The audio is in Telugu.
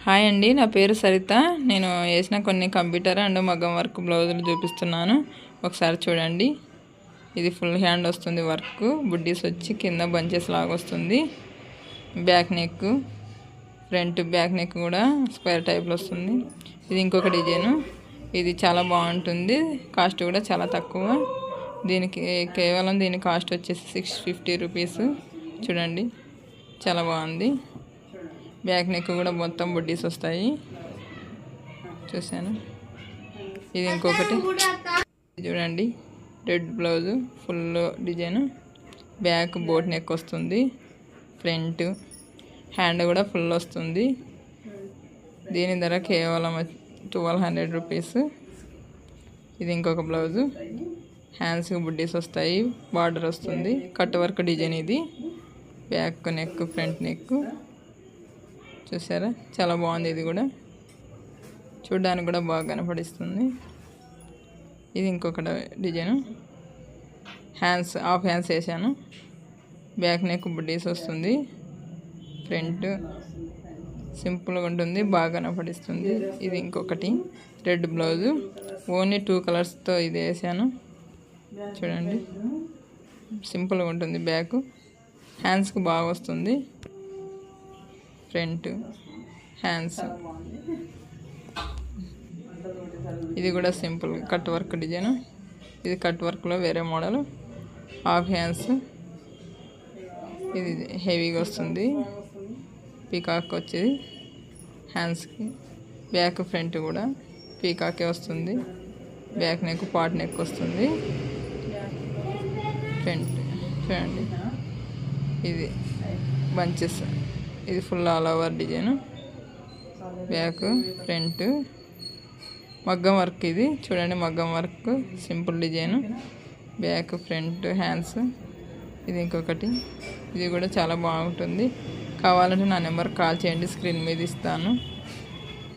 హాయ్ అండి, నా పేరు సరిత. నేను వేసిన కొన్ని కంప్యూటర్ అండ్ మగ్గం వర్క్ బ్లౌజులు చూపిస్తున్నాను. ఒకసారి చూడండి. ఇది ఫుల్ హ్యాండ్ వస్తుంది వర్క్. బుడ్డీస్ వచ్చి కింద బంచెస్ లాగా వస్తుంది. Back neck, front back neck కూడా స్క్వేర్ టైప్లో వస్తుంది. ఇది ఇంకొక డిజైను. ఇది చాలా బాగుంటుంది. కాస్ట్ కూడా చాలా తక్కువ. కేవలం దీని కాస్ట్ వచ్చేసి 650 రూపీస్. చూడండి, చాలా బాగుంది. బ్యాక్ నెక్ కూడా మొత్తం బుడ్డీస్ వస్తాయి. చూసాను. ఇది ఇంకొకటి చూడండి, red blouse, full design. Back boat neck వస్తుంది. ఫ్రంట్ హ్యాండ్ కూడా ఫుల్ వస్తుంది. దీని ధర కేవలం 1200 రూపీస్. ఇది ఇంకొక బ్లౌజు. హ్యాండ్స్కి బుడ్డీస్ వస్తాయి, బార్డర్ వస్తుంది, కట్ వర్క్ డిజైన్. ఇది బ్యాక్ నెక్, ఫ్రంట్ నెక్. చూసారా, చాలా బాగుంది. ఇది కూడా చూడడానికి కూడా బాగా కనపడిస్తుంది. ఇది ఇంకొక డిజైన్. హ్యాండ్స్, హాఫ్ హ్యాండ్స్ వేసాను. బ్యాక్ నెక్ బుడ్డీస్ వస్తుంది. ఫ్రంట్ సింపుల్గా ఉంటుంది, బాగా కనపడిస్తుంది. ఇది ఇంకొకటి రెడ్ బ్లౌజు. ఓన్లీ 2 కలర్స్తో ఇది వేసాను. చూడండి, సింపుల్గా ఉంటుంది. బ్యాక్ హ్యాండ్స్కి బాగా వస్తుంది. Front hands. ఇది కూడా సింపుల్ కట్ వర్క్ డిజైన్. ఇది కట్ వర్క్లో వేరే మోడల్. Half hands. ఇది హెవీగా వస్తుంది. పీకాక్ వచ్చేది హ్యాండ్స్కి. బ్యాక్ ఫ్రంట్ కూడా పీకాకే వస్తుంది. బ్యాక్ నెక్, పాట్ నెక్ వస్తుంది. ఫ్రంట్ చూడండి, ఇది బంచెస్. ఇది full all over design. Back front మగ్గం వర్క్. ఇది చూడండి, మగ్గం work, simple design. Back front hands. ఇది ఇంకొకటి. ఇది కూడా చాలా బాగుంటుంది. కావాలంటే నా నెంబర్ కాల్ చేయండి, స్క్రీన్ మీద ఇస్తాను.